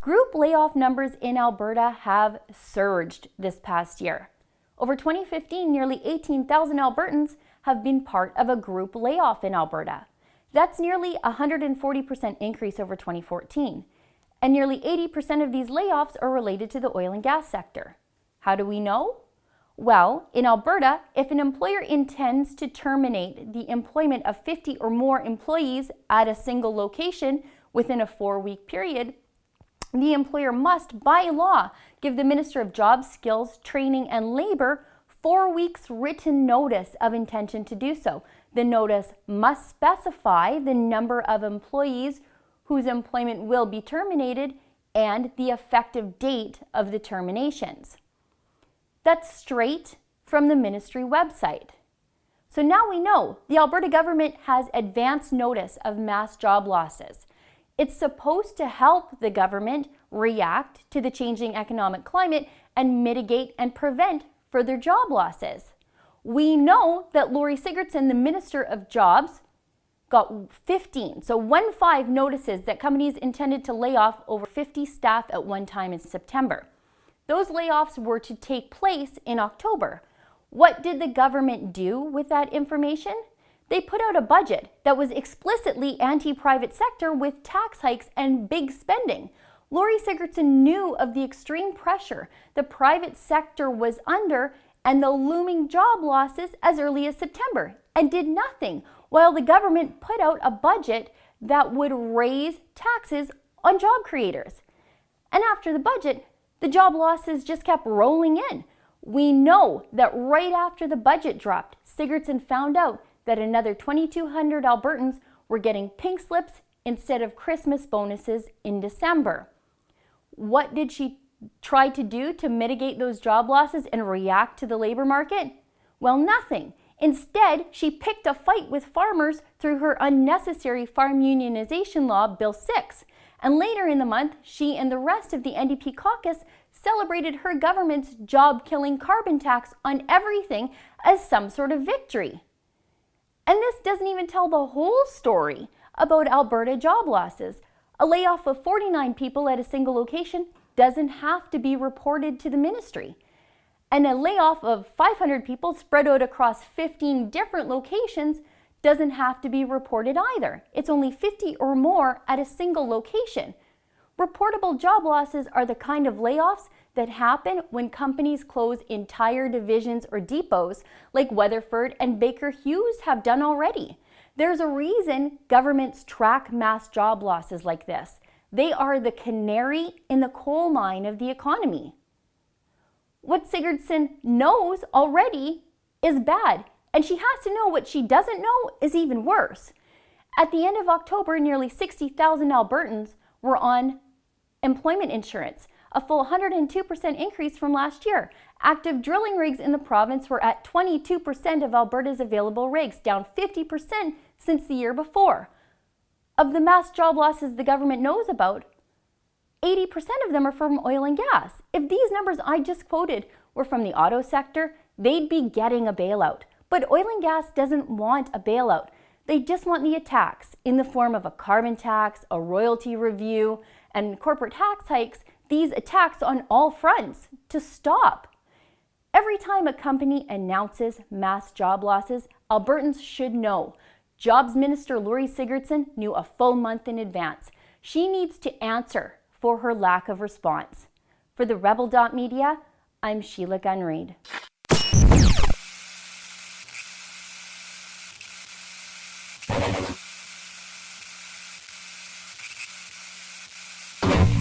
Group layoff numbers in Alberta have surged this past year. Over 2015, nearly 18,000 Albertans have been part of a group layoff in Alberta. That's nearly a 140% increase over 2014. And nearly 80% of these layoffs are related to the oil and gas sector. How do we know? Well, in Alberta, if an employer intends to terminate the employment of 50 or more employees at a single location within a 4-week period, the employer must, by law, give the Minister of Jobs, Skills, Training and Labour 4 weeks written notice of intention to do so. The notice must specify the number of employees whose employment will be terminated and the effective date of the terminations. That's straight from the ministry website. So now we know the Alberta government has advance notice of mass job losses. It's supposed to help the government react to the changing economic climate and mitigate and prevent further job losses. We know that Lori Sigurdson, the Minister of Jobs, got 15 notices that companies intended to lay off over 50 staff at one time in September. Those layoffs were to take place in October. What did the government do with that information? They put out a budget that was explicitly anti-private sector with tax hikes and big spending. Lori Sigurdson knew of the extreme pressure the private sector was under and the looming job losses as early as September and did nothing while the government put out a budget that would raise taxes on job creators. And after the budget, the job losses just kept rolling in. We know that right after the budget dropped, Sigurdson found out that another 2,200 Albertans were getting pink slips instead of Christmas bonuses in December. What did she try to do to mitigate those job losses and react to the labor market? Well, nothing. Instead, she picked a fight with farmers through her unnecessary farm unionization law, Bill 6. And later in the month, she and the rest of the NDP caucus celebrated her government's job-killing carbon tax on everything as some sort of victory. And this doesn't even tell the whole story about Alberta job losses. A layoff of 49 people at a single location doesn't have to be reported to the ministry. And a layoff of 500 people spread out across 15 different locations doesn't have to be reported either. It's only 50 or more at a single location. Reportable job losses are the kind of layoffs that happen when companies close entire divisions or depots like Weatherford and Baker Hughes have done already. There's a reason governments track mass job losses like this. They are the canary in the coal mine of the economy. What Sigurdson knows already is bad, and she has to know what she doesn't know is even worse. At the end of October, nearly 60,000 Albertans were on employment insurance, a full 102% increase from last year. Active drilling rigs in the province were at 22% of Alberta's available rigs, down 50% since the year before. Of the mass job losses the government knows about, 80% of them are from oil and gas. If these numbers I just quoted were from the auto sector, they'd be getting a bailout. But oil and gas doesn't want a bailout. They just want the attacks in the form of a carbon tax, a royalty review, and corporate tax hikes, these attacks on all fronts, to stop. Every time a company announces mass job losses, Albertans should know. Jobs Minister Lori Sigurdson knew a full month in advance. She needs to answer for her lack of response. For TheRebel.media, I'm Sheila Gunn Reid.